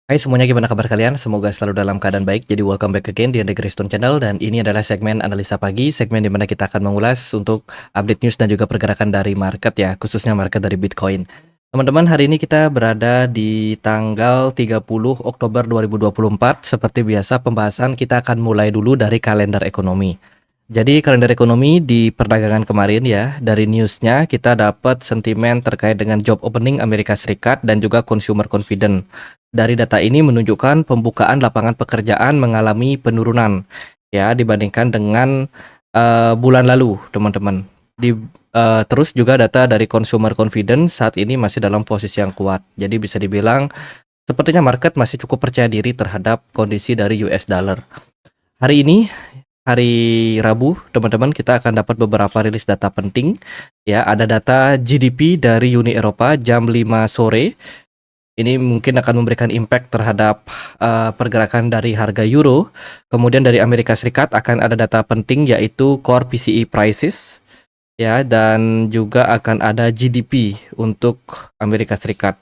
Hai semuanya, gimana kabar kalian? Semoga selalu dalam keadaan baik. Jadi welcome back again di The Greystone Channel, dan ini adalah segmen analisa pagi, segmen di mana kita akan mengulas untuk update news dan juga pergerakan dari market ya, khususnya market dari Bitcoin. Teman-teman, hari ini kita berada di tanggal 30 Oktober 2024. Seperti biasa, pembahasan kita akan mulai dulu dari kalender ekonomi. Jadi kalender ekonomi di perdagangan kemarin ya, dari newsnya kita dapat sentimen terkait dengan job opening Amerika Serikat dan juga consumer confidence. Dari data ini menunjukkan pembukaan lapangan pekerjaan mengalami penurunan ya dibandingkan dengan bulan lalu, teman-teman. Terus juga data dari consumer confidence saat ini masih dalam posisi yang kuat. Jadi bisa dibilang sepertinya market masih cukup percaya diri terhadap kondisi dari US dollar. Hari ini hari Rabu, teman-teman, kita akan dapat beberapa rilis data penting. Ya, ada data GDP dari Uni Eropa jam 5 sore. Ini mungkin akan memberikan impact terhadap pergerakan dari harga euro. Kemudian dari Amerika Serikat akan ada data penting yaitu core PCE prices ya, dan juga akan ada GDP untuk Amerika Serikat.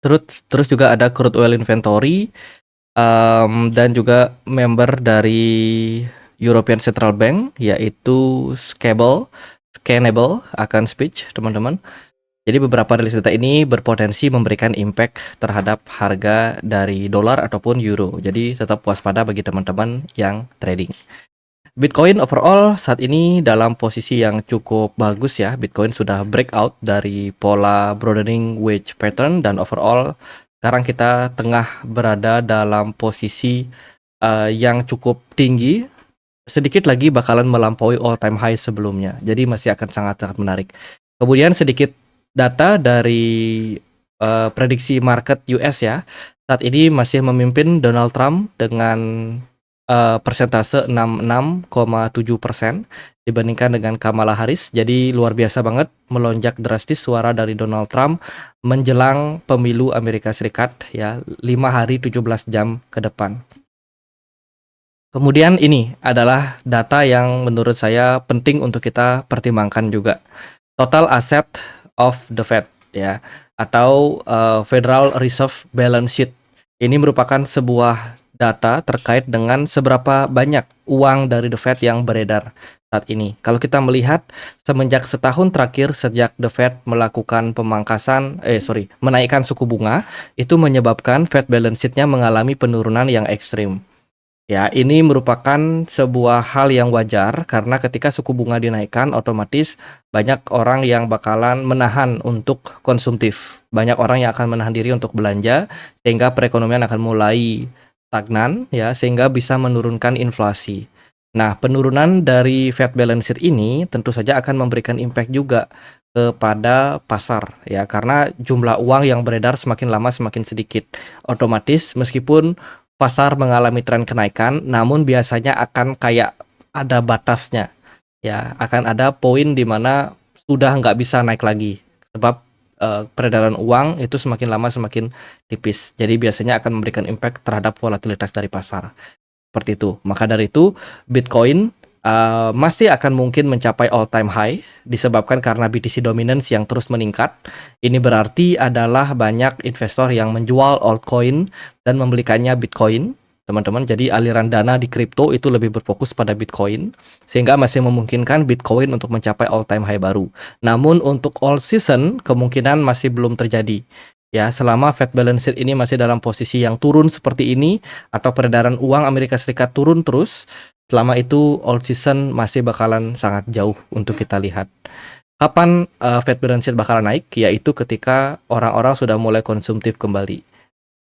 Terus juga ada crude oil inventory dan juga member dari European Central Bank yaitu Scannable akan speech, teman-teman. Jadi beberapa rilis data ini berpotensi memberikan impact terhadap harga dari dolar ataupun euro. Jadi tetap waspada bagi teman-teman yang trading. Bitcoin overall saat ini dalam posisi yang cukup bagus ya. Bitcoin sudah breakout dari pola broadening wedge pattern, dan overall sekarang kita tengah berada dalam posisi yang cukup tinggi. Sedikit lagi bakalan melampaui all time high sebelumnya. Jadi masih akan sangat-sangat menarik. Kemudian sedikit data dari prediksi market US ya. Saat ini masih memimpin Donald Trump dengan persentase 66,7% dibandingkan dengan Kamala Harris. Jadi luar biasa banget melonjak drastis suara dari Donald Trump menjelang pemilu Amerika Serikat ya, 5 hari 17 jam ke depan. Kemudian ini adalah data yang menurut saya penting untuk kita pertimbangkan juga. Total asset of the Fed ya, atau Federal Reserve Balance Sheet. Ini merupakan sebuah data terkait dengan seberapa banyak uang dari the Fed yang beredar saat ini. Kalau kita melihat semenjak setahun terakhir sejak the Fed melakukan menaikkan suku bunga, itu menyebabkan Fed balance sheet-nya mengalami penurunan yang ekstrim. Ya, ini merupakan sebuah hal yang wajar karena ketika suku bunga dinaikkan, otomatis banyak orang yang bakalan menahan untuk konsumtif. Banyak orang yang akan menahan diri untuk belanja, sehingga perekonomian akan mulai stagnan ya, sehingga bisa menurunkan inflasi. Nah, penurunan dari Fed balance sheet ini tentu saja akan memberikan impact juga kepada pasar ya, karena jumlah uang yang beredar semakin lama semakin sedikit. Otomatis meskipun pasar mengalami tren kenaikan, namun biasanya akan kayak ada batasnya. Ya, akan ada poin di mana sudah nggak bisa naik lagi. Sebab peredaran uang itu semakin lama semakin tipis. Jadi biasanya akan memberikan impact terhadap volatilitas dari pasar. Seperti itu. Maka dari itu, Bitcoin masih akan mungkin mencapai all time high disebabkan karena BTC dominance yang terus meningkat. Ini berarti adalah banyak investor yang menjual altcoin dan membelikannya Bitcoin, teman-teman. Jadi aliran dana di kripto itu lebih berfokus pada Bitcoin, sehingga masih memungkinkan Bitcoin untuk mencapai all time high baru. Namun untuk all season kemungkinan masih belum terjadi. Ya, selama Fed balance sheet ini masih dalam posisi yang turun seperti ini, atau peredaran uang Amerika Serikat turun terus, selama itu all season masih bakalan sangat jauh untuk kita lihat. Kapan Fed balance sheet bakalan naik? Yaitu ketika orang-orang sudah mulai konsumtif kembali.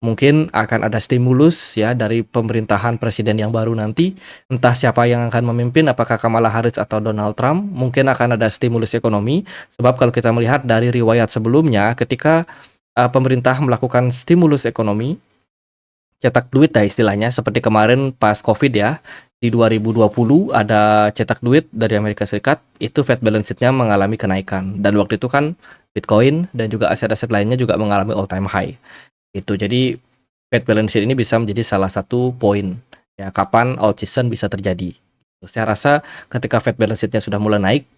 Mungkin akan ada stimulus ya dari pemerintahan presiden yang baru nanti. Entah siapa yang akan memimpin, apakah Kamala Harris atau Donald Trump. Mungkin akan ada stimulus ekonomi. Sebab kalau kita melihat dari riwayat sebelumnya, ketika pemerintah melakukan stimulus ekonomi, cetak duit ya istilahnya, seperti kemarin pas COVID ya, di 2020 ada cetak duit dari Amerika Serikat, itu Fed balance sheet-nya mengalami kenaikan. Dan waktu itu kan Bitcoin dan juga aset-aset lainnya juga mengalami all time high. Itu jadi Fed balance sheet ini bisa menjadi salah satu poin ya kapan all season bisa terjadi. Saya rasa ketika Fed balance sheet-nya sudah mulai naik,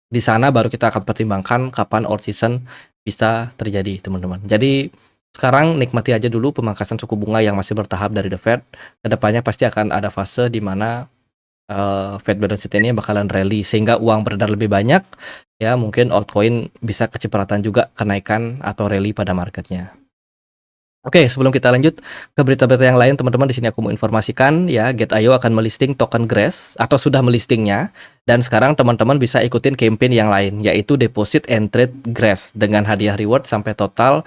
di sana baru kita akan pertimbangkan kapan all season bisa terjadi, teman-teman. Jadi Sekarang nikmati aja dulu pemangkasan suku bunga yang masih bertahap dari The Fed. Kedepannya pasti akan ada fase di mana Fed balance sheet ini bakalan rally sehingga uang beredar lebih banyak. Ya, mungkin altcoin bisa kecipratan juga kenaikan atau rally pada marketnya. Oke, sebelum kita lanjut ke berita-berita yang lain, teman-teman, di sini aku mau informasikan ya, Get.io akan melisting token Grass atau sudah melistingnya, dan sekarang teman-teman bisa ikutin campaign yang lain, yaitu deposit and trade Grass dengan hadiah reward sampai total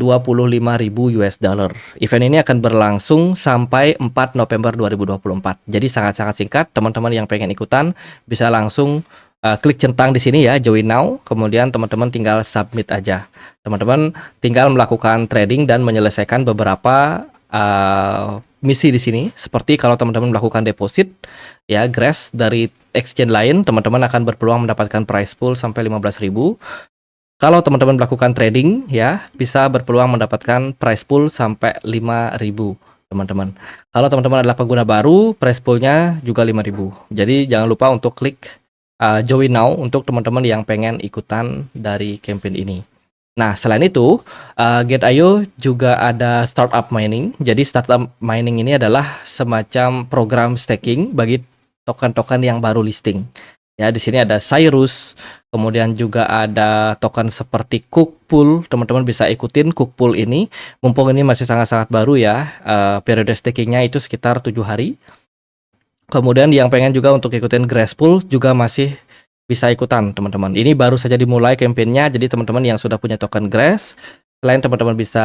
25.000 US dollar. Event ini akan berlangsung sampai 4 November 2024. Jadi sangat-sangat singkat, teman-teman yang pengen ikutan bisa langsung klik centang di sini ya, join now, kemudian teman-teman tinggal submit aja. Teman-teman tinggal melakukan trading dan menyelesaikan beberapa misi di sini. Seperti kalau teman-teman melakukan deposit ya Grass dari exchange lain, teman-teman akan berpeluang mendapatkan price pool sampai 15.000. Kalau teman-teman melakukan trading ya bisa berpeluang mendapatkan price pool sampai 5.000, teman-teman. Kalau teman-teman adalah pengguna baru, price poolnya juga 5.000. Jadi jangan lupa untuk klik join now untuk teman-teman yang pengen ikutan dari campaign ini. Nah, selain itu, Get.io juga ada startup mining. Jadi startup mining ini adalah semacam program staking bagi token-token yang baru listing. Ya, di sini ada Cyrus, kemudian juga ada token seperti Cookpool. Teman-teman bisa ikutin Cookpool ini. Mumpung ini masih sangat-sangat baru ya, periode stakingnya itu sekitar 7 hari. Kemudian yang pengen juga untuk ikutin Grasspool juga masih bisa ikutan, teman-teman. Ini baru saja dimulai campaign-nya, jadi teman-teman yang sudah punya token Grass, selain teman-teman bisa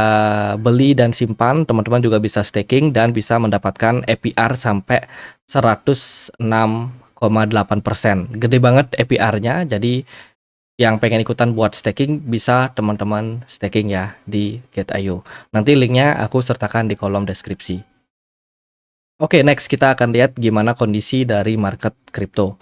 beli dan simpan, teman-teman juga bisa staking dan bisa mendapatkan APR sampai 106,8%. Gede banget APR-nya, jadi yang pengen ikutan buat staking bisa teman-teman staking ya di Get.io. Nanti linknya aku sertakan di kolom deskripsi. Oke, next kita akan lihat gimana kondisi dari market kripto.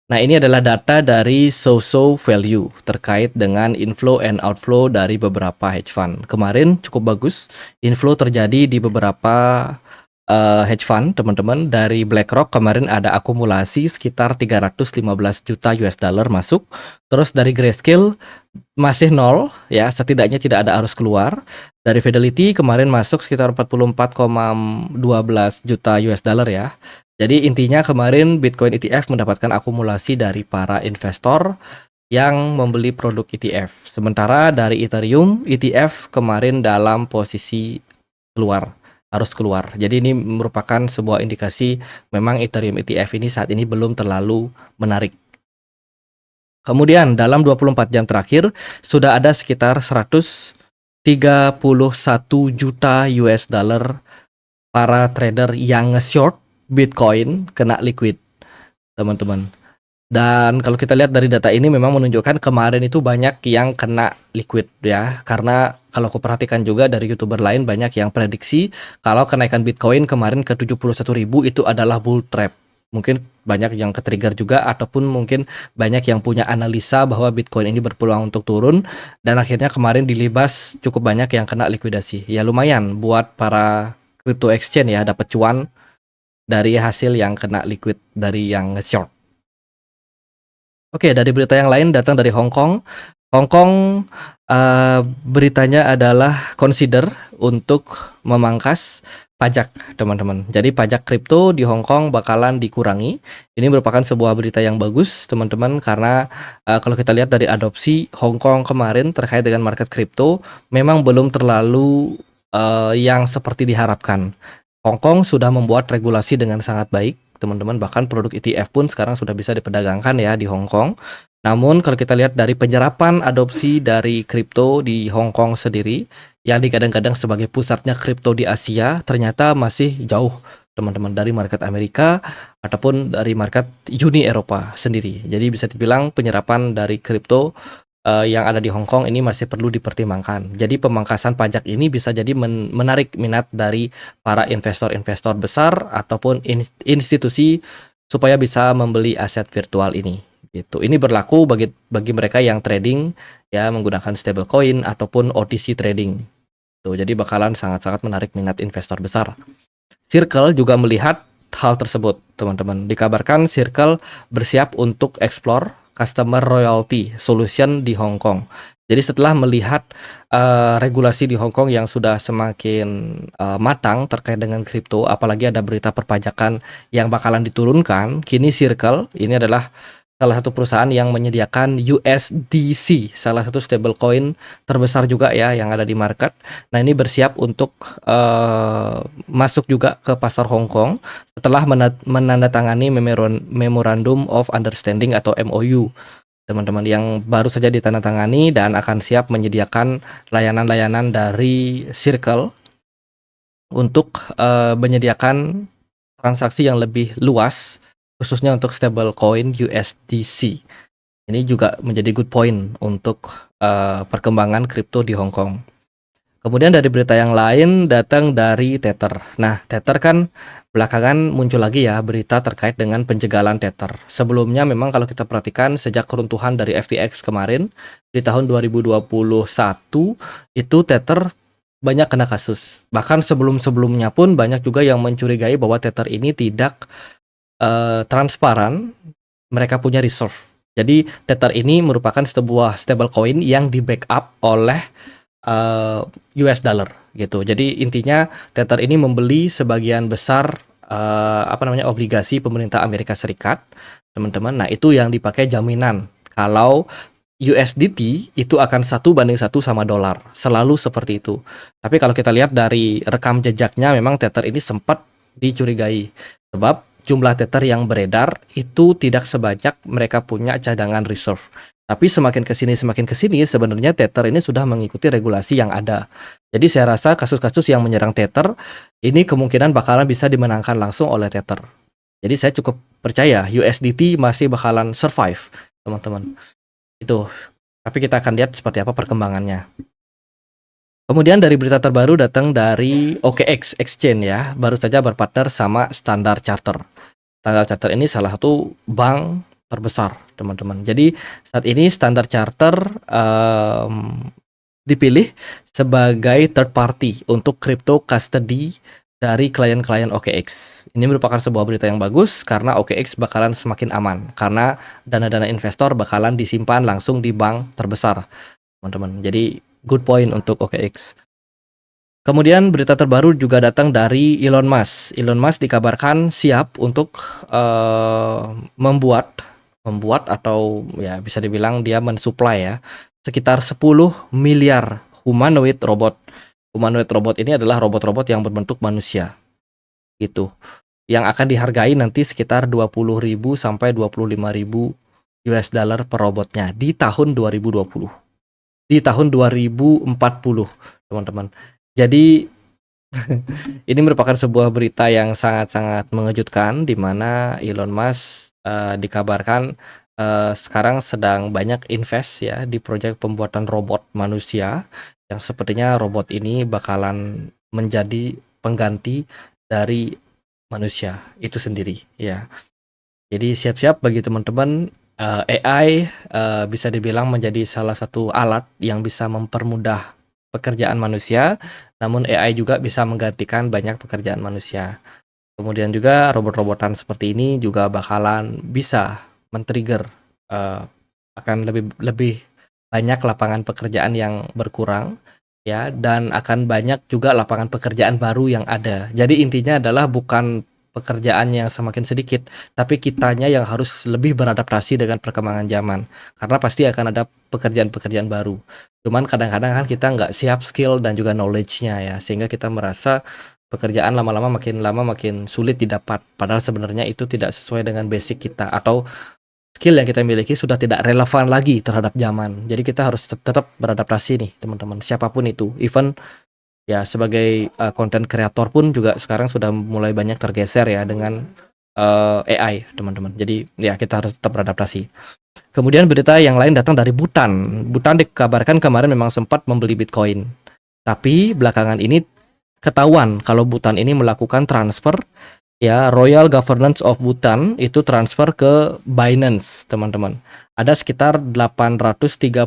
Nah, ini adalah data dari Soso Value terkait dengan inflow and outflow dari beberapa hedge fund. Kemarin cukup bagus, inflow terjadi di beberapa hedge fund, teman-teman. Dari BlackRock kemarin ada akumulasi sekitar 315 juta US dollar masuk. Terus dari Grayscale masih nol ya, setidaknya tidak ada arus keluar. Dari Fidelity kemarin masuk sekitar 44,12 juta US dollar ya. Jadi intinya kemarin Bitcoin ETF mendapatkan akumulasi dari para investor yang membeli produk ETF. Sementara dari Ethereum, ETF kemarin dalam posisi keluar, harus keluar. Jadi ini merupakan sebuah indikasi memang Ethereum ETF ini saat ini belum terlalu menarik. Kemudian dalam 24 jam terakhir sudah ada sekitar 131 juta US dollar para trader yang nge-short Bitcoin kena liquid, teman-teman. Dan kalau kita lihat dari data ini memang menunjukkan kemarin itu banyak yang kena liquid ya. Karena kalau aku perhatikan juga dari YouTuber lain banyak yang prediksi kalau kenaikan Bitcoin kemarin ke 71.000 itu adalah bull trap. Mungkin banyak yang ke-trigger juga ataupun mungkin banyak yang punya analisa bahwa Bitcoin ini berpeluang untuk turun dan akhirnya kemarin dilibas cukup banyak yang kena likuidasi. Ya lumayan buat para crypto exchange ya dapat cuan dari hasil yang kena liquid dari yang short. Oke, dari berita yang lain datang dari Hong Kong. Hong Kong beritanya adalah consider untuk memangkas pajak, teman-teman. Jadi pajak kripto di Hong Kong bakalan dikurangi. Ini merupakan sebuah berita yang bagus, teman-teman, karena kalau kita lihat dari adopsi Hong Kong kemarin terkait dengan market kripto memang belum terlalu yang seperti diharapkan. Hong Kong sudah membuat regulasi dengan sangat baik, teman-teman. Bahkan produk ETF pun sekarang sudah bisa diperdagangkan ya di Hong Kong. Namun kalau kita lihat dari penyerapan adopsi dari kripto di Hong Kong sendiri yang digadang-gadang sebagai pusatnya kripto di Asia, ternyata masih jauh, teman-teman, dari market Amerika ataupun dari market Uni Eropa sendiri. Jadi bisa dibilang penyerapan dari kripto yang ada di Hong Kong ini masih perlu dipertimbangkan. Jadi pemangkasan pajak ini bisa jadi menarik minat dari para investor-investor besar ataupun institusi supaya bisa membeli aset virtual ini. Gitu. Ini berlaku bagi mereka yang trading ya menggunakan stablecoin ataupun OTC trading. Tuh, jadi bakalan sangat-sangat menarik minat investor besar. Circle juga melihat hal tersebut, teman-teman. Dikabarkan Circle bersiap untuk explore Customer Royalty Solution di Hong Kong. Jadi setelah melihat regulasi di Hong Kong yang sudah semakin matang terkait dengan kripto, apalagi ada berita perpajakan yang bakalan diturunkan, kini Circle ini adalah salah satu perusahaan yang menyediakan USDC, salah satu stablecoin terbesar juga ya yang ada di market. Nah, ini bersiap untuk masuk juga ke pasar Hong Kong setelah menandatangani Memorandum of Understanding atau MOU, teman-teman, yang baru saja ditandatangani dan akan siap menyediakan layanan-layanan dari Circle untuk menyediakan transaksi yang lebih luas, khususnya untuk stablecoin USDC. Ini juga menjadi good point untuk perkembangan kripto di Hong Kong. Kemudian dari berita yang lain datang dari Tether. Nah, Tether kan belakangan muncul lagi ya berita terkait dengan penjagalan Tether. Sebelumnya memang kalau kita perhatikan sejak keruntuhan dari FTX kemarin di tahun 2021 itu Tether banyak kena kasus. Bahkan sebelum-sebelumnya pun banyak juga yang mencurigai bahwa Tether ini tidak transparan, mereka punya reserve. Jadi Tether ini merupakan sebuah stablecoin yang di backup oleh US dollar gitu. Jadi intinya Tether ini membeli sebagian besar obligasi pemerintah Amerika Serikat, teman-teman. Nah, itu yang dipakai jaminan kalau USDT itu akan 1:1 sama dolar, selalu seperti itu. Tapi kalau kita lihat dari rekam jejaknya, memang Tether ini sempat dicurigai sebab jumlah Tether yang beredar itu tidak sebanyak mereka punya cadangan reserve. Tapi semakin kesini sebenarnya Tether ini sudah mengikuti regulasi yang ada. Jadi saya rasa kasus-kasus yang menyerang Tether ini kemungkinan bakalan bisa dimenangkan langsung oleh Tether. Jadi saya cukup percaya USDT masih bakalan survive, teman-teman. Itu. Tapi kita akan lihat seperti apa perkembangannya. Kemudian dari berita terbaru datang dari OKX Exchange ya, baru saja berpartner sama Standard Chartered. Standard Chartered ini salah satu bank terbesar, teman-teman. Jadi saat ini Standard Chartered dipilih sebagai third party untuk crypto custody dari klien-klien OKX. Ini merupakan sebuah berita yang bagus karena OKX bakalan semakin aman karena dana-dana investor bakalan disimpan langsung di bank terbesar, teman-teman. Jadi good point untuk OKX. Kemudian berita terbaru juga datang dari Elon Musk. Elon Musk dikabarkan siap untuk membuat atau ya bisa dibilang dia mensuplai ya sekitar 10 miliar humanoid robot. Humanoid robot ini adalah robot-robot yang berbentuk manusia gitu, yang akan dihargai nanti sekitar 20.000 sampai 25.000 US dollar per robotnya di tahun 2020. Di tahun 2040, teman-teman. Jadi ini merupakan sebuah berita yang sangat-sangat mengejutkan di mana Elon Musk dikabarkan sekarang sedang banyak invest ya di proyek pembuatan robot manusia yang sepertinya robot ini bakalan menjadi pengganti dari manusia itu sendiri ya. Jadi siap-siap bagi teman-teman, AI bisa dibilang menjadi salah satu alat yang bisa mempermudah pekerjaan manusia, namun AI juga bisa menggantikan banyak pekerjaan manusia. Kemudian juga robot-robotan seperti ini juga bakalan bisa men-trigger akan lebih banyak lapangan pekerjaan yang berkurang ya, dan akan banyak juga lapangan pekerjaan baru yang ada. Jadi intinya adalah bukan pekerjaan yang semakin sedikit, tapi kitanya yang harus lebih beradaptasi dengan perkembangan zaman. Karena pasti akan ada pekerjaan-pekerjaan baru. Cuman kadang-kadang kan kita nggak siap skill dan juga knowledge-nya ya, sehingga kita merasa pekerjaan lama-lama makin sulit didapat. Padahal sebenarnya itu tidak sesuai dengan basic kita atau skill yang kita miliki sudah tidak relevan lagi terhadap zaman. Jadi kita harus tetap beradaptasi nih, teman-teman. Siapapun itu, even ya sebagai content creator pun juga sekarang sudah mulai banyak tergeser ya dengan AI, teman-teman. Jadi ya kita harus tetap beradaptasi. Kemudian berita yang lain datang dari Bhutan. Bhutan dikabarkan kemarin memang sempat membeli Bitcoin. Tapi belakangan ini ketahuan kalau Bhutan ini melakukan transfer ya, Royal Governance of Bhutan itu transfer ke Binance, teman-teman. Ada sekitar 832.000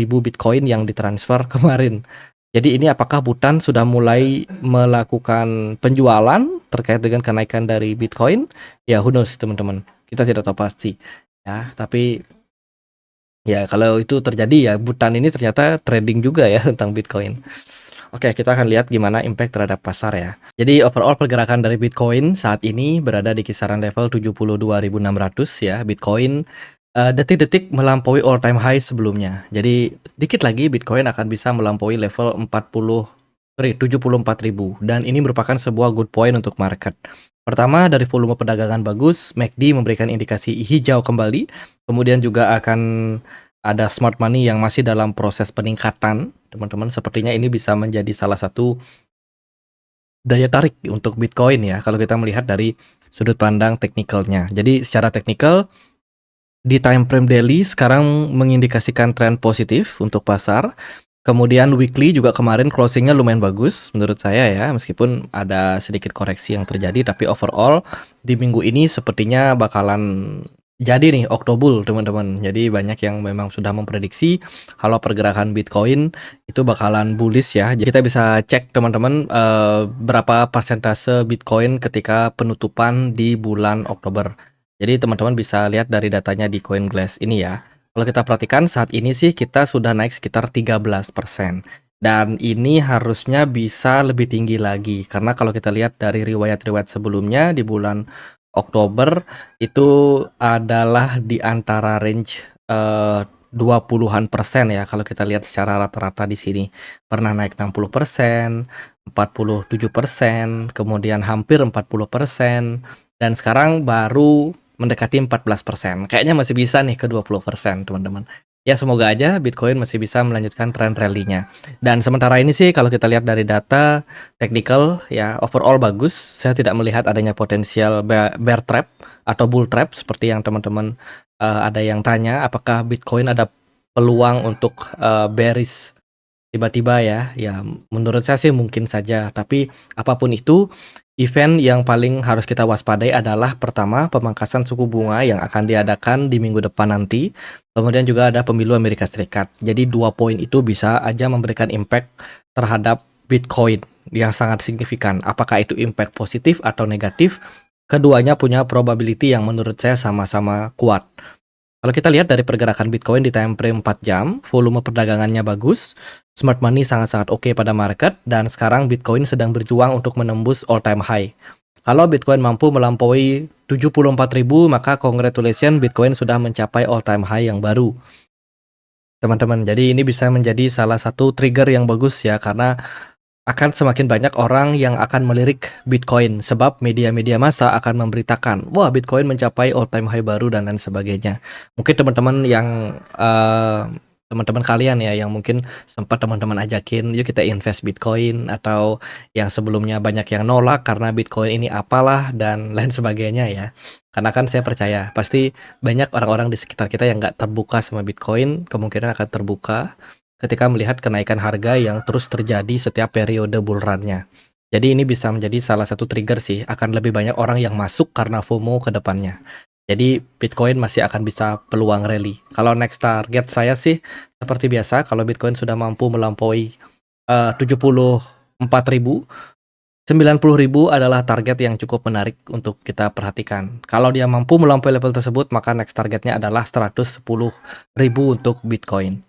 Bitcoin yang ditransfer kemarin. Jadi ini apakah Bhutan sudah mulai melakukan penjualan terkait dengan kenaikan dari Bitcoin? Ya, who knows, teman-teman. Kita tidak tahu pasti. Ya, tapi Ya, kalau itu terjadi ya Butan ini ternyata trading juga ya tentang Bitcoin. Oke, kita akan lihat gimana impact terhadap pasar ya. Jadi overall pergerakan dari Bitcoin saat ini berada di kisaran level 72.600 ya. Bitcoin detik-detik melampaui all time high sebelumnya. Jadi dikit lagi Bitcoin akan bisa melampaui level 74.000 dan ini merupakan sebuah good point untuk market. Pertama, dari volume perdagangan bagus, MACD memberikan indikasi hijau kembali. Kemudian juga akan ada smart money yang masih dalam proses peningkatan. Teman-teman, sepertinya ini bisa menjadi salah satu daya tarik untuk Bitcoin ya kalau kita melihat dari sudut pandang teknikalnya. Jadi secara teknikal di time frame daily sekarang mengindikasikan tren positif untuk pasar. Kemudian weekly juga kemarin closingnya lumayan bagus menurut saya ya, meskipun ada sedikit koreksi yang terjadi, tapi overall di minggu ini sepertinya bakalan jadi nih Oktober teman-teman. Jadi banyak yang memang sudah memprediksi kalau pergerakan Bitcoin itu bakalan bullish ya. Jadi kita bisa cek teman-teman berapa persentase Bitcoin ketika penutupan di bulan Oktober. Jadi teman-teman bisa lihat dari datanya di CoinGlass ini ya. Kalau kita perhatikan saat ini sih kita sudah naik sekitar 13%. Dan ini harusnya bisa lebih tinggi lagi. Karena kalau kita lihat dari riwayat-riwayat sebelumnya di bulan Oktober itu adalah di antara range 20-an persen ya kalau kita lihat secara rata-rata di sini. Pernah naik 60%, 47%, kemudian hampir 40%, dan sekarang baru mendekati 14%. Kayaknya masih bisa nih ke 20%, teman-teman. Ya, semoga aja Bitcoin masih bisa melanjutkan tren rally-nya. Dan sementara ini sih kalau kita lihat dari data technical ya overall bagus. Saya tidak melihat adanya potensial bear trap atau bull trap seperti yang teman-teman ada yang tanya apakah Bitcoin ada peluang untuk bearish tiba-tiba ya. Ya, menurut saya sih mungkin saja, tapi apapun itu, event yang paling harus kita waspadai adalah pertama, pemangkasan suku bunga yang akan diadakan di minggu depan nanti. Kemudian juga ada pemilu Amerika Serikat. Jadi 2 poin itu bisa aja memberikan impact terhadap Bitcoin yang sangat signifikan. Apakah itu impact positif atau negatif? Keduanya punya probability yang menurut saya sama-sama kuat. Kalau kita lihat dari pergerakan Bitcoin di time frame 4 jam, volume perdagangannya bagus, smart money sangat-sangat oke pada market, dan sekarang Bitcoin sedang berjuang untuk menembus all time high. Kalau Bitcoin mampu melampaui 74.000, maka congratulations, Bitcoin sudah mencapai all time high yang baru. Teman-teman, jadi ini bisa menjadi salah satu trigger yang bagus ya, karena akan semakin banyak orang yang akan melirik Bitcoin sebab media-media massa akan memberitakan, wah Bitcoin mencapai all time high baru dan lain sebagainya. Mungkin teman-teman yang teman-teman kalian ya yang mungkin sempat teman-teman ajakin, yuk kita invest Bitcoin, atau yang sebelumnya banyak yang nolak karena Bitcoin ini apalah dan lain sebagainya ya. Karena kan saya percaya pasti banyak orang-orang di sekitar kita yang nggak terbuka sama Bitcoin, kemungkinan akan terbuka ketika melihat kenaikan harga yang terus terjadi setiap periode bull run-nya. Jadi ini bisa menjadi salah satu trigger sih, akan lebih banyak orang yang masuk karena FOMO ke depannya. Jadi Bitcoin masih akan bisa peluang rally. Kalau next target saya sih seperti biasa, kalau Bitcoin sudah mampu melampaui 74.000, 90.000 adalah target yang cukup menarik untuk kita perhatikan. Kalau dia mampu melampaui level tersebut, maka next targetnya adalah 110.000 untuk Bitcoin.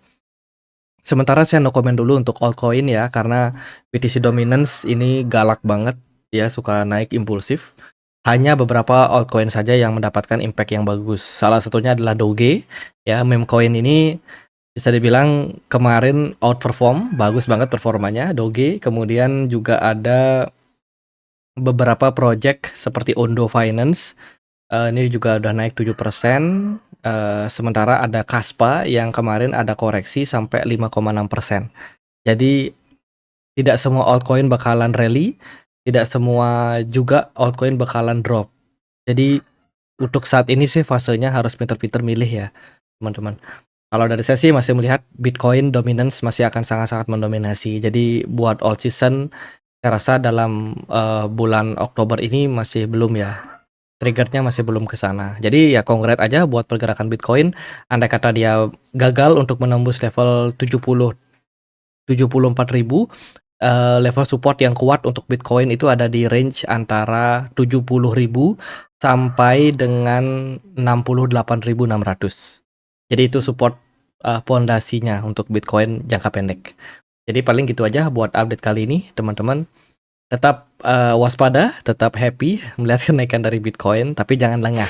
Sementara saya no comment dulu untuk altcoin ya, karena BTC Dominance ini galak banget ya, suka naik impulsif. Hanya beberapa altcoin saja yang mendapatkan impact yang bagus. Salah satunya adalah Doge ya, meme coin ini bisa dibilang kemarin outperform, bagus banget performanya Doge. Kemudian juga ada beberapa project seperti Ondo Finance, ini juga udah naik 7%. Sementara ada Kaspa yang kemarin ada koreksi sampai 5,6%. Jadi tidak semua altcoin bakalan rally, tidak semua juga altcoin bakalan drop. Jadi untuk saat ini sih fasenya harus pinter-pinter milih ya, teman-teman. Kalau dari saya sih masih melihat Bitcoin dominance masih akan sangat-sangat mendominasi. Jadi buat all season, saya rasa dalam bulan Oktober ini masih belum ya. Triggernya masih belum ke sana. Jadi ya congrats aja buat pergerakan Bitcoin. Andai kata dia gagal untuk menembus level 74.000, level support yang kuat untuk Bitcoin itu ada di range antara 70.000 sampai dengan 68.600. Jadi itu support pondasinya untuk Bitcoin jangka pendek. Jadi paling gitu aja buat update kali ini, teman-teman. Tetap waspada, tetap happy melihat kenaikan dari Bitcoin, tapi jangan lengah.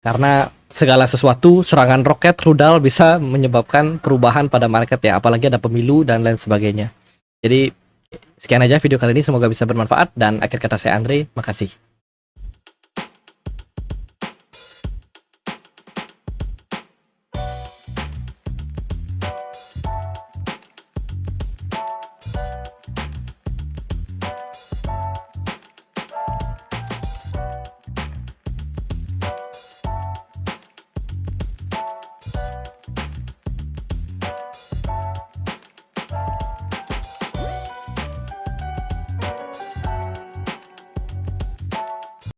Karena segala sesuatu, serangan roket, rudal bisa menyebabkan perubahan pada market ya, apalagi ada pemilu dan lain sebagainya. Jadi sekian aja video kali ini, semoga bisa bermanfaat, dan akhir kata saya Andre, makasih.